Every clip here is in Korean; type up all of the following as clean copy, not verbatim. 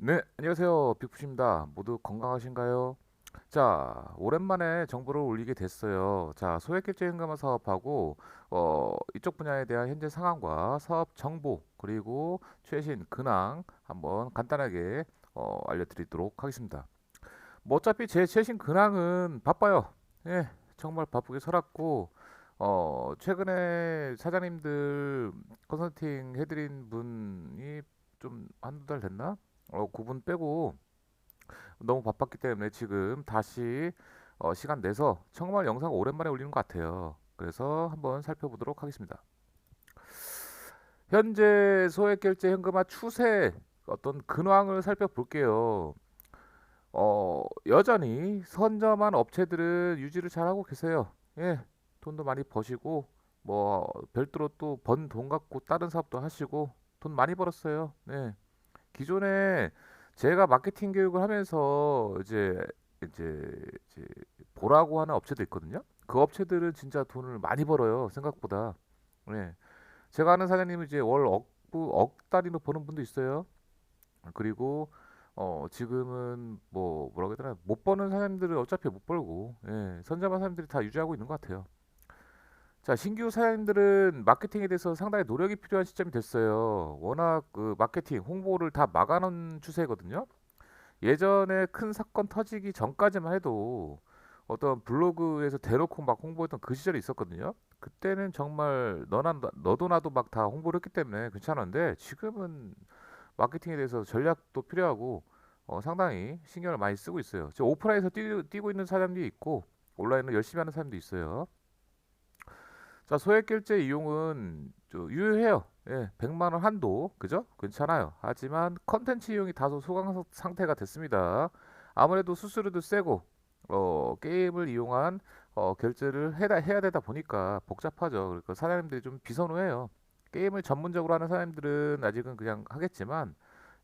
네, 안녕하세요. 빅푸시입니다. 모두 건강하신가요? 자, 오랜만에 정보를 올리게 됐어요. 자, 소액결제 현금화 사업하고 이쪽 분야에 대한 현재 상황과 사업 정보 그리고 최신 근황 한번 간단하게 알려드리도록 하겠습니다. 뭐 어차피 제 최신 근황은 바빠요. 예, 정말 바쁘게 살았고 최근에 사장님들 컨설팅 해드린 분이 좀 한두 달 됐나? 그분 빼고 너무 바빴기 때문에 지금 다시 시간 내서 정말 영상 오랜만에 올리는 것 같아요. 그래서 한번 살펴보도록 하겠습니다. 현재 소액결제 현금화 추세 어떤 근황을 살펴볼게요. 여전히 선점한 업체들은 유지를 잘하고 계세요. 예, 돈도 많이 버시고 뭐 별도로 또 번 돈 갖고 다른 사업도 하시고 돈 많이 벌었어요. 네. 기존에 제가 마케팅 교육을 하면서 이제 보라고 하는 업체도 있거든요. 그 업체들은 진짜 돈을 많이 벌어요. 생각보다. 네. 제가 아는 사장님은 이제 월 억 단위로 버는 분도 있어요. 그리고 지금은 뭐 뭐라고 해야 되나 못 버는 사장님들은 어차피 못 벌고 선점한 사람들이 다 유지하고 있는 것 같아요. 자, 신규 사장님들은 마케팅에 대해서 상당히 노력이 필요한 시점이 됐어요. 워낙 그 마케팅, 홍보를 다 막아놓은 추세거든요. 예전에 큰 사건 터지기 전까지만 해도 어떤 블로그에서 대놓고 막 홍보했던 그 시절이 있었거든요. 그때는 정말 너도 나도 막 다 홍보를 했기 때문에 괜찮았는데 지금은 마케팅에 대해서 전략도 필요하고 상당히 신경을 많이 쓰고 있어요. 저 오프라인에서 뛰고 있는 사람도 있고 온라인으로 열심히 하는 사람도 있어요. 자, 소액결제 이용은 유효해요. 예, 100만 원 한도, 그죠? 괜찮아요. 하지만 컨텐츠 이용이 다소 소강 상태가 됐습니다. 아무래도 수수료도 세고, 게임을 이용한 결제를 해야 되다 보니까 복잡하죠. 그러니까 사장님들이 좀 비선호해요. 게임을 전문적으로 하는 사람들은 아직은 그냥 하겠지만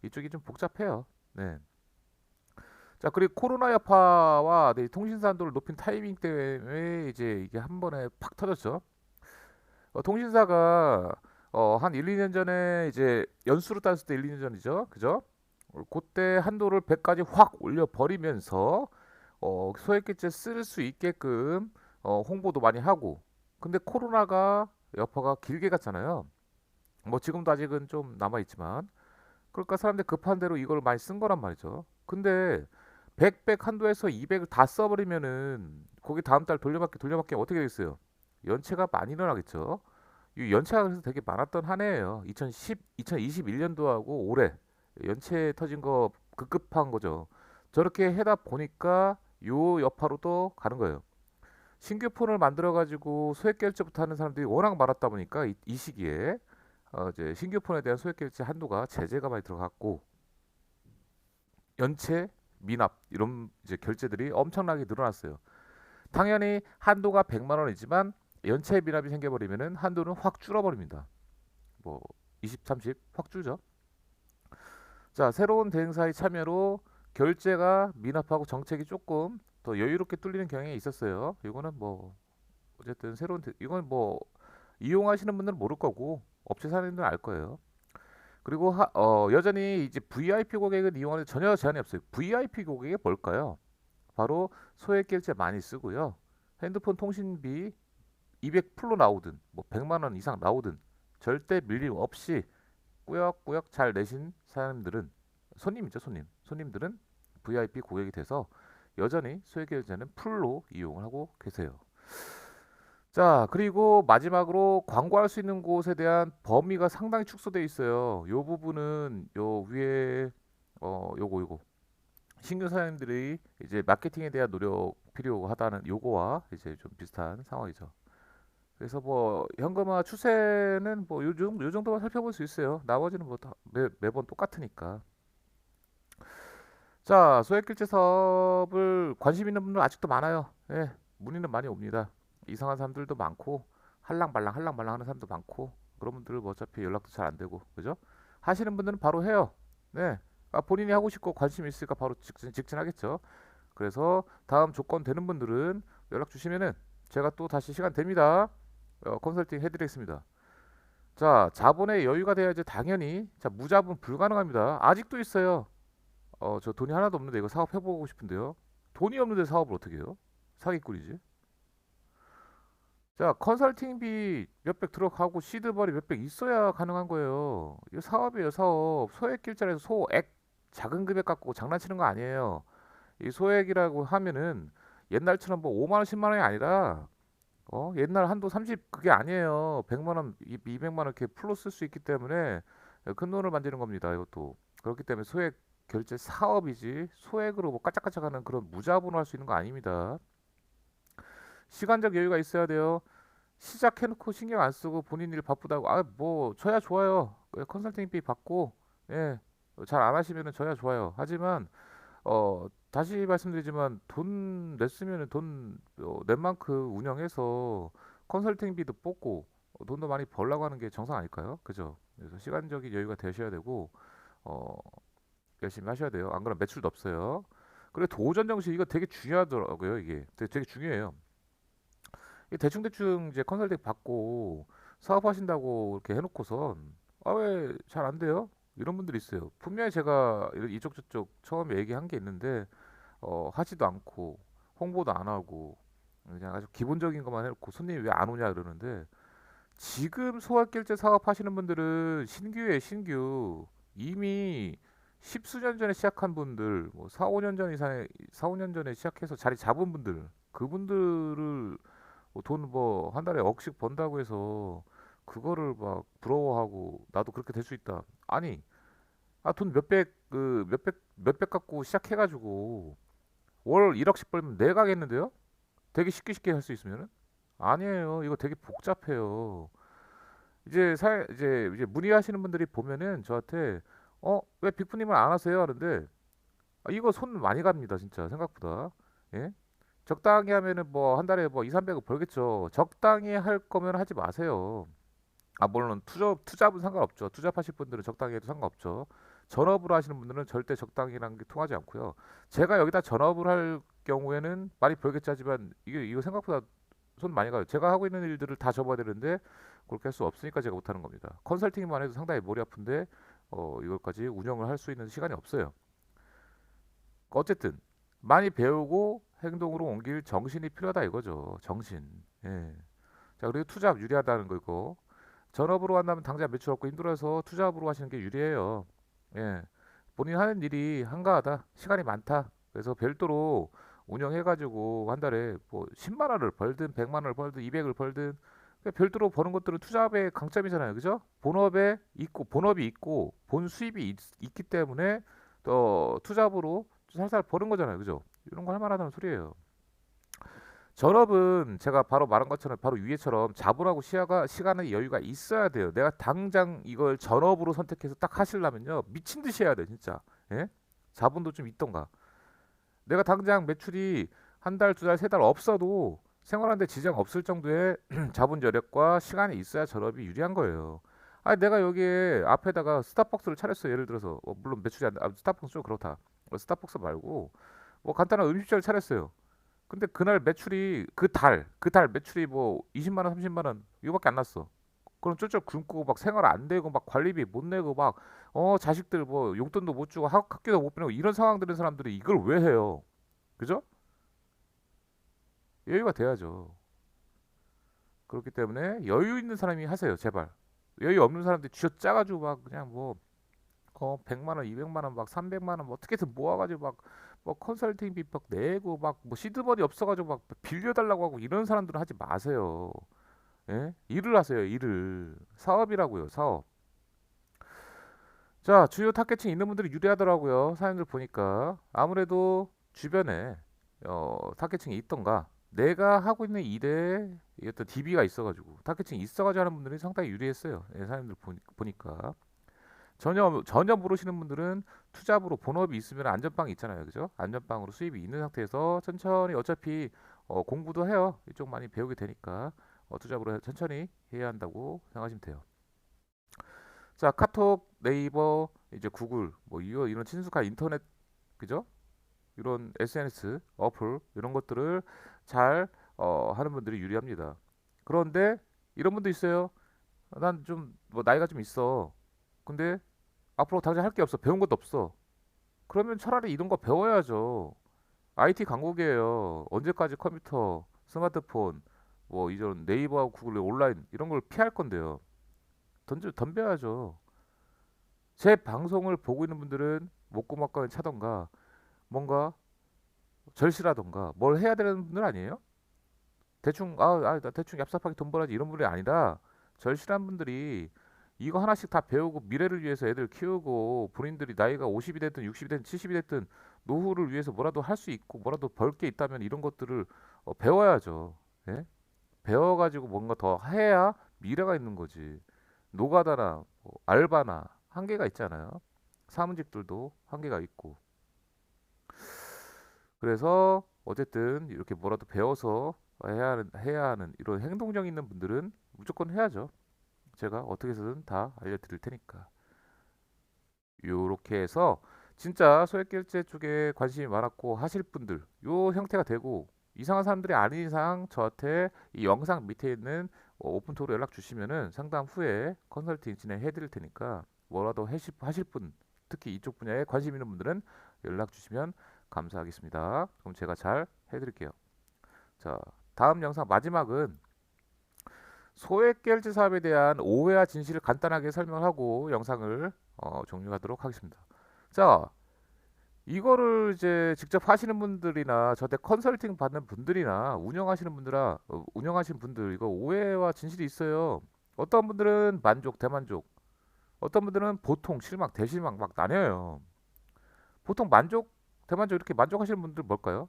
이쪽이 좀 복잡해요. 네. 자, 그리고 코로나 여파와 통신사 한도를 높인 타이밍 때문에 이제 이게 한 번에 팍 터졌죠. 통신사가 한 1, 2년 전에 이제 연수로 따졌을 때 1, 2년 전이죠. 그죠? 그때 한도를 100까지 확 올려 버리면서 소액결제 쓸 수 있게끔 홍보도 많이 하고. 근데 코로나가 여파가 길게 갔잖아요. 뭐 지금도 아직은 좀 남아 있지만 그러니까 사람들 급한 대로 이걸 많이 쓴 거란 말이죠. 근데 100 한도에서 200을 다 써버리면은 거기 다음 달 돌려받기 어떻게 되겠어요? 연체가 많이 일어나겠죠. 이 연체가 그래서 되게 많았던 한 해예요. 2021년도하고 올해 연체 터진 거 급급한 거죠. 저렇게 해다 보니까 요 여파로도 가는 거예요. 신규 폰을 만들어 가지고 소액 결제부터 하는 사람들이 워낙 많았다 보니까 이 시기에 이제 신규 폰에 대한 소액 결제 한도가 제재가 많이 들어갔고 연체, 미납 이런 이제 결제들이 엄청나게 늘어났어요. 당연히 한도가 100만 원이지만 연체 미납이 생겨버리면은 한도는 확 줄어버립니다. 뭐 20, 30 확 줄죠. 자, 새로운 대행사의 참여로 결제가 미납하고 정책이 조금 더 여유롭게 뚫리는 경향이 있었어요. 이거는 뭐 어쨌든 이건 뭐 이용하시는 분들은 모를 거고 업체 사장님들은 알 거예요. 그리고 여전히 이제 VIP 고객을 이용하는 데 전혀 제한이 없어요. VIP 고객이 뭘까요? 바로 소액 결제 많이 쓰고요. 핸드폰 통신비 200 풀로 나오든 뭐 100만 원 이상 나오든 절대 밀림 없이 꾸역꾸역 잘 내신 사람들은 손님이죠, 손님들은 VIP 고객이 돼서 여전히 소액 결제는 풀로 이용을 하고 계세요. 자, 그리고 마지막으로 광고할 수 있는 곳에 대한 범위가 상당히 축소되어 있어요. 요 부분은 요 위에 요거 신규 사장님들이 이제 마케팅에 대한 노력 필요하다는 요거와 이제 좀 비슷한 상황이죠. 그래서 뭐 현금화 추세는 뭐 요 정도만 살펴볼 수 있어요. 나머지는 뭐 다 매번 똑같으니까. 자, 소액결제 사업을 관심 있는 분들 아직도 많아요. 예, 문의는 많이 옵니다. 이상한 사람들도 많고 할랑발랑 하는 사람도 많고 그런 분들 뭐 어차피 연락도 잘 안 되고 그죠? 하시는 분들은 바로 해요. 네, 본인이 하고 싶고 관심 있으니까 바로 직진하겠죠. 그래서 다음 조건 되는 분들은 연락 주시면은 제가 또 다시 시간 됩니다. 컨설팅 해드리겠습니다. 자, 자본의 여유가 돼야지 당연히 자 무자본 불가능합니다. 아직도 있어요. 저 돈이 하나도 없는데 이거 사업 해보고 싶은데요. 돈이 없는데 사업을 어떻게 해요? 사기꾼이지. 자, 컨설팅비 몇백 들어가고 시드벌이 몇백 있어야 가능한 거예요. 이거 사업이에요, 사업. 소액 길자리에서 소액 작은 금액 갖고 장난치는 거 아니에요. 이 소액이라고 하면은 옛날처럼 뭐 5만 원, 10만 원이 아니라 옛날 한도 30 그게 아니에요. 100만 원, 200만 원 이렇게 풀로 쓸 수 있기 때문에 큰 돈을 만드는 겁니다. 이것도. 그렇기 때문에 소액 결제 사업이지 소액으로 뭐 까짝까짝하는 그런 무자본으로 할 수 있는 거 아닙니다. 시간적 여유가 있어야 돼요. 시작해놓고 신경 안 쓰고 본인 일 바쁘다고 뭐 저야 좋아요. 컨설팅비 받고 잘 안 하시면은 저야 좋아요. 하지만 다시 말씀드리지만 돈 냈으면은 낸 만큼 운영해서 컨설팅비도 뽑고 돈도 많이 벌라고 하는 게 정상 아닐까요? 그죠? 그래서 시간적인 여유가 되셔야 되고 어, 열심히 하셔야 돼요. 안 그러면 매출도 없어요. 그리고 도전 정신 이거 되게 중요하더라고요. 이게 되게 중요해요. 이게 대충대충 이제 컨설팅 받고 사업하신다고 이렇게 해놓고선 왜 잘 안 돼요? 이런 분들이 있어요. 분명히 제가 이쪽 저쪽 처음에 얘기한 게 있는데 하지도 않고 홍보도 안 하고 그냥 아주 기본적인 것만 해놓고 손님이 왜 안 오냐 그러는데 지금 소액결제 사업 하시는 분들은 신규예요, 신규. 이미 십수년 전에 시작한 분들, 뭐 4, 5년 전 이상에 4, 5년 전에 시작해서 자리 잡은 분들, 그분들을 돈 뭐 한 달에 억씩 번다고 해서 그거를 막 부러워하고 나도 그렇게 될 수 있다. 아니, 돈 몇백 갖고 시작해가지고 월 1억씩 벌면 내가 하겠는데요? 되게 쉽게 쉽게 할 수 있으면은? 아니에요. 이거 되게 복잡해요. 이제 문의하시는 분들이 보면은 저한테 왜 빅프님을 안 하세요? 하는데 이거 손 많이 갑니다, 진짜 생각보다. 예? 적당히 하면은 뭐 한 달에 뭐 2, 300을 벌겠죠. 적당히 할 거면 하지 마세요. 물론 투잡은 상관없죠. 투잡하실 분들은 적당히 해도 상관없죠. 전업으로 하시는 분들은 절대 적당히라는 게 통하지 않고요. 제가 여기다 전업을 할 경우에는 많이 벌겠지 하지만 이거 생각보다 손 많이 가요. 제가 하고 있는 일들을 다 접어야 되는데 그렇게 할 수 없으니까 제가 못하는 겁니다. 컨설팅만 해도 상당히 머리 아픈데 이것까지 운영을 할 수 있는 시간이 없어요. 어쨌든 많이 배우고 행동으로 옮길 정신이 필요하다 이거죠. 정신. 예. 자, 그리고 투잡 유리하다는 거고 전업으로 한다면 당장 매출 없고 힘들어서 투잡으로 하시는 게 유리해요. 예. 본인 하는 일이 한가하다. 시간이 많다. 그래서 별도로 운영해가지고 한 달에 뭐 10만 원을 벌든 100만 원을 벌든 200을 벌든 별도로 버는 것들은 투잡의 강점이잖아요. 그죠? 본업이 있고 본 수입이 있기 때문에 또 투잡으로 살살 버는 거잖아요. 그죠? 이런 거 할 만하다는 소리예요. 전업은 제가 바로 말한 것처럼 바로 위에처럼 자본하고 시간의 여유가 있어야 돼요. 내가 당장 이걸 전업으로 선택해서 딱 하시려면요. 미친 듯이 해야 돼, 진짜. 예? 자본도 좀 있던가. 내가 당장 매출이 한 달, 두 달, 세 달 없어도 생활하는데 지장 없을 정도의 자본 여력과 시간이 있어야 전업이 유리한 거예요. 내가 여기에 앞에다가 스타벅스를 차렸어요. 예를 들어서 물론 매출이 스타벅스 좀 그렇다. 스타벅스 말고 뭐 간단한 음식점을 차렸어요. 근데 그날 매출이 그 달 매출이 뭐 20만 원, 30만 원 이거밖에 안 났어. 그럼 쫄쫄 굶고 막 생활 안 되고 막 관리비 못 내고 막 자식들 뭐 용돈도 못 주고 학교도 못 보내고 이런 상황 들은 사람들이 이걸 왜 해요? 그죠? 여유가 돼야죠. 그렇기 때문에 여유 있는 사람이 하세요, 제발. 여유 없는 사람들이 쥐어짜가지고 막 그냥 뭐 100만 원, 200만 원, 막 300만 원, 뭐 어떻게든 모아가지고 막 뭐 컨설팅비 막 내고 막 뭐 시드머니 없어가지고 막 빌려달라고 하고 이런 사람들은 하지 마세요. 예? 일을 하세요, 일을. 사업이라고요, 사업. 자, 주요 타겟층 있는 분들이 유리하더라고요. 사연들 보니까. 아무래도 주변에 타겟층이 있던가. 내가 하고 있는 일에 어떤 DB가 있어가지고 타겟층이 있어가지고 하는 분들이 상당히 유리했어요. 예, 사연들 보니까. 전혀 모르시는 분들은 투잡으로 본업이 있으면 안전빵이 있잖아요. 그죠? 안전빵으로 수입이 있는 상태에서 천천히 어차피 공부도 해요. 이쪽 많이 배우게 되니까 투잡으로 천천히 해야 한다고 생각하시면 돼요. 자, 카톡, 네이버, 이제 구글, 뭐 이런 친숙한 인터넷, 그죠? 이런 SNS, 어플 이런 것들을 잘 하는 분들이 유리합니다. 그런데 이런 분도 있어요. 난 좀 뭐 나이가 좀 있어. 근데 앞으로 당장 할 게 없어. 배운 것도 없어. 그러면 차라리 이런 거 배워야죠. IT 강국이에요. 언제까지 컴퓨터, 스마트폰, 뭐 이전 네이버하고 구글의 온라인 이런 걸 피할 건데요. 덤벼야죠. 제 방송을 보고 있는 분들은 목구멍가는 차던가 뭔가 절실하던가 뭘 해야 되는 분들 아니에요? 대충 나 대충 얍삽하게 돈 벌어야지 이런 분이 아니라 절실한 분들이 이거 하나씩 다 배우고 미래를 위해서 애들 키우고 본인들이 나이가 50이 됐든 60이 됐든 70이 됐든 노후를 위해서 뭐라도 할 수 있고 뭐라도 벌 게 있다면 이런 것들을 배워야죠. 예? 배워가지고 뭔가 더 해야 미래가 있는 거지. 노가다나 뭐 알바나 한계가 있잖아요. 사무직들도 한계가 있고. 그래서 어쨌든 이렇게 뭐라도 배워서 해야 하는 이런 행동력 있는 분들은 무조건 해야죠. 제가 어떻게 해서든 다 알려드릴 테니까. 요렇게 해서 진짜 소액결제 쪽에 관심이 많았고 하실 분들 요 형태가 되고 이상한 사람들이 아닌 이상 저한테 이 영상 밑에 있는 오픈토로 연락 주시면은 상담 후에 컨설팅 진행해 드릴 테니까 뭐라도 하실 분 특히 이쪽 분야에 관심 있는 분들은 연락 주시면 감사하겠습니다. 그럼 제가 잘 해드릴게요. 자, 다음 영상 마지막은 소액결제 사업에 대한 오해와 진실을 간단하게 설명하고 영상을 종료하도록 하겠습니다. 자, 이거를 이제 직접 하시는 분들이나 저한테 컨설팅 받는 분들이나 운영하시는 분들 이거 오해와 진실이 있어요. 어떤 분들은 만족, 대만족, 어떤 분들은 보통, 실망, 대실망 막 나뉘어요. 보통 만족, 대만족 이렇게 만족하시는 분들 뭘까요?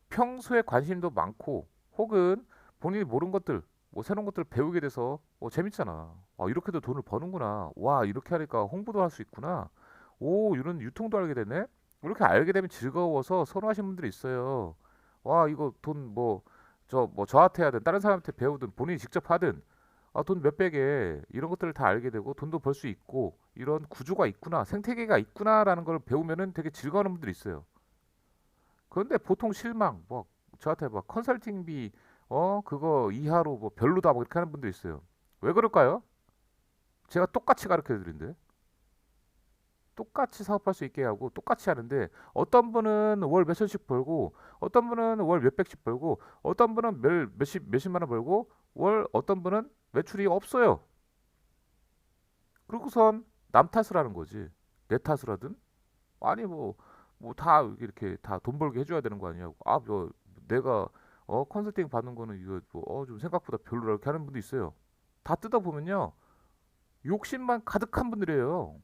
평소에 관심도 많고 혹은 본인이 모르는 것들 뭐 새로운 것들을 배우게 돼서 재밌잖아. 이렇게도 돈을 버는구나. 와, 이렇게 하니까 홍보도 할 수 있구나. 오, 이런 유통도 알게 되네. 이렇게 알게 되면 즐거워서 선호하시는 분들이 있어요. 와, 이거 돈 뭐 저한테 하든 다른 사람한테 배우든 본인이 직접 하든 돈 몇백에 이런 것들을 다 알게 되고 돈도 벌 수 있고 이런 구조가 있구나, 생태계가 있구나라는 걸 배우면은 되게 즐거워하는 분들이 있어요. 그런데 보통 실망, 뭐 저한테 막 컨설팅비 그거 이하로 뭐 별로다 뭐 이렇게 하는 분도 있어요. 왜 그럴까요? 제가 똑같이 가르쳐 드리는데 똑같이 사업할 수 있게 하고 똑같이 하는데 어떤 분은 월 몇천씩 벌고 어떤 분은 월 몇백씩 벌고 어떤 분은 몇십만 원 벌고 월 어떤 분은 매출이 없어요. 그러고선 남 탓을 하는 거지. 내 탓을 하든 아니 뭐 다 이렇게 다 돈 벌게 해줘야 되는 거 아니냐고. 뭐 내가 컨설팅 받는 거는 이거 좀 생각보다 별로라 이렇게 하는 분도 있어요. 다 뜯어 보면요 욕심만 가득한 분들이에요.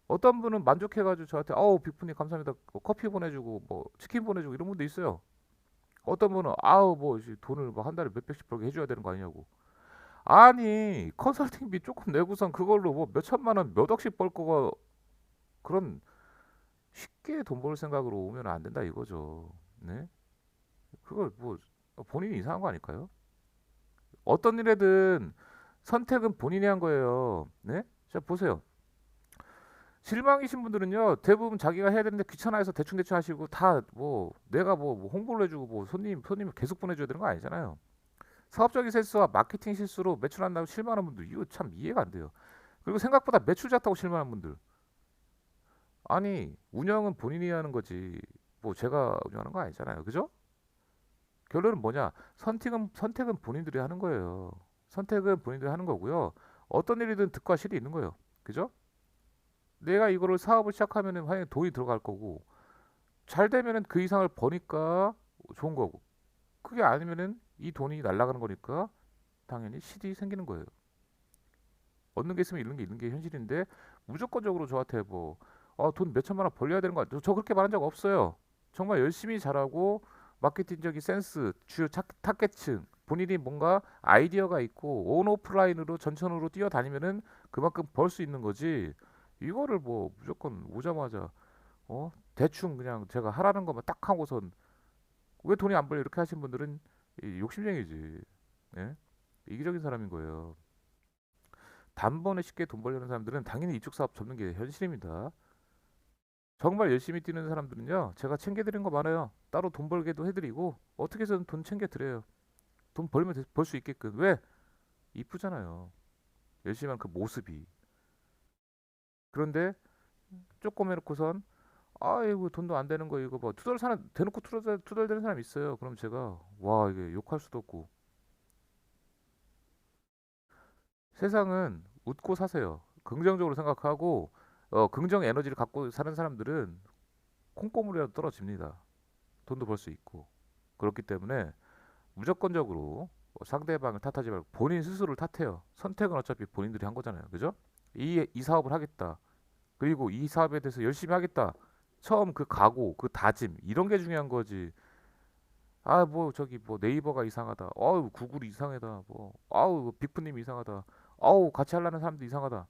어떤 분은 만족해가지고 저한테 빅분이 감사합니다 커피 보내주고 뭐 치킨 보내주고 이런 분도 있어요. 어떤 분은 뭐 이제 돈을 뭐 한 달에 몇백씩 벌게 해줘야 되는 거 아니냐고. 아니 컨설팅비 조금 내고선 그걸로 뭐 몇천만 원 몇 억씩 벌 거가 그런 쉽게 돈 벌 생각으로 오면 안 된다 이거죠. 네? 그걸 뭐 본인이 이상한 거 아닐까요? 어떤 일에든 선택은 본인이 한 거예요. 네? 자 보세요. 실망이신 분들은요 대부분 자기가 해야 되는데 귀찮아해서 대충대충 하시고 다 뭐 내가 뭐 홍보를 해주고 뭐 손님을 계속 보내줘야 되는 거 아니잖아요. 사업적인 센스와 마케팅 실수로 매출한다고 실망하는 분들 이거 참 이해가 안 돼요. 그리고 생각보다 매출 작다고 실망하는 분들 아니 운영은 본인이 하는 거지 뭐 제가 운영하는 거 아니잖아요. 그죠? 결론은 뭐냐? 선택은 본인들이 하는 거예요. 선택은 본인들이 하는 거고요. 어떤 일이든 득과 실이 있는 거예요. 그죠? 내가 이거를 사업을 시작하면은 당연히 돈이 들어갈 거고 잘 되면은 그 이상을 버니까 좋은 거고 그게 아니면은 이 돈이 날아가는 거니까 당연히 실이 생기는 거예요. 얻는 게 있으면 잃는 게 있는 게 현실인데 무조건적으로 저한테 돈 몇천만 원 벌려야 되는 거 같아요. 저 그렇게 말한 적 없어요. 정말 열심히 잘하고 마케팅적인 센스, 주요 타겟층, 본인이 뭔가 아이디어가 있고 온 오프라인으로 전천후로 뛰어다니면은 그만큼 벌 수 있는 거지. 이거를 뭐 무조건 오자마자 대충 그냥 제가 하라는 것만 딱 하고선 왜 돈이 안 벌려 이렇게 하신 분들은 욕심쟁이지. 예? 이기적인 사람인 거예요. 단번에 쉽게 돈 벌려는 사람들은 당연히 이쪽 사업 접는 게 현실입니다. 정말 열심히 뛰는 사람들은요, 제가 챙겨드리는 거 많아요. 따로 돈 벌게도 해드리고, 어떻게 해서든 돈 챙겨드려요. 돈 벌면 벌 수 있게끔. 왜? 이쁘잖아요. 열심히 한 그 모습이. 그런데 조금 해놓고선, 아이고 돈도 안 되는 거 이거 뭐 투덜 사람 대놓고 투덜대는 사람 있어요. 그럼 제가 와 이게 욕할 수도 없고 세상은 웃고 사세요. 긍정적으로 생각하고 긍정 에너지를 갖고 사는 사람들은 콩고물이라도 떨어집니다. 돈도 벌 수 있고 그렇기 때문에 무조건적으로 상대방을 탓하지 말고 본인 스스로를 탓해요. 선택은 어차피 본인들이 한 거잖아요. 그죠? 이 사업을 하겠다. 그리고 이 사업에 대해서 열심히 하겠다. 처음 그 각오, 그 다짐 이런 게 중요한 거지. 아, 뭐 저기 뭐 네이버가 이상하다. 어우, 구글이 이상하다. 뭐 아우, 빅프님이 이상하다. 아우, 같이 하려는 사람도 이상하다.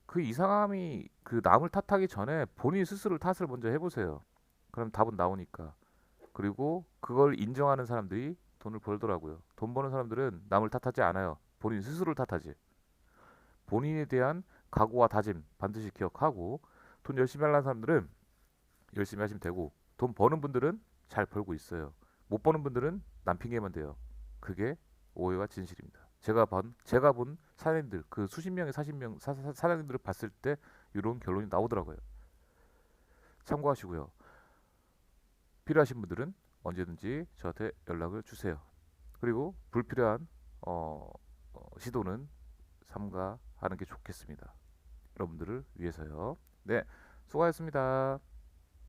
그 이상함이 그 남을 탓하기 전에 본인 스스로 탓을 먼저 해보세요. 그럼 답은 나오니까. 그리고 그걸 인정하는 사람들이 돈을 벌더라고요. 돈 버는 사람들은 남을 탓하지 않아요. 본인 스스로를 탓하지. 본인에 대한 각오와 다짐 반드시 기억하고 돈 열심히 하려는 사람들은 열심히 하시면 되고 돈 버는 분들은 잘 벌고 있어요. 못 버는 분들은 남 핑계만 대요. 그게 오해와 진실입니다. 제가 본 사장님들 그 수십 명의 사장님들을 봤을 때 이런 결론이 나오더라고요. 참고하시고요. 필요하신 분들은 언제든지 저한테 연락을 주세요. 그리고 불필요한 시도는 삼가하는 게 좋겠습니다. 여러분들을 위해서요. 네, 수고하셨습니다.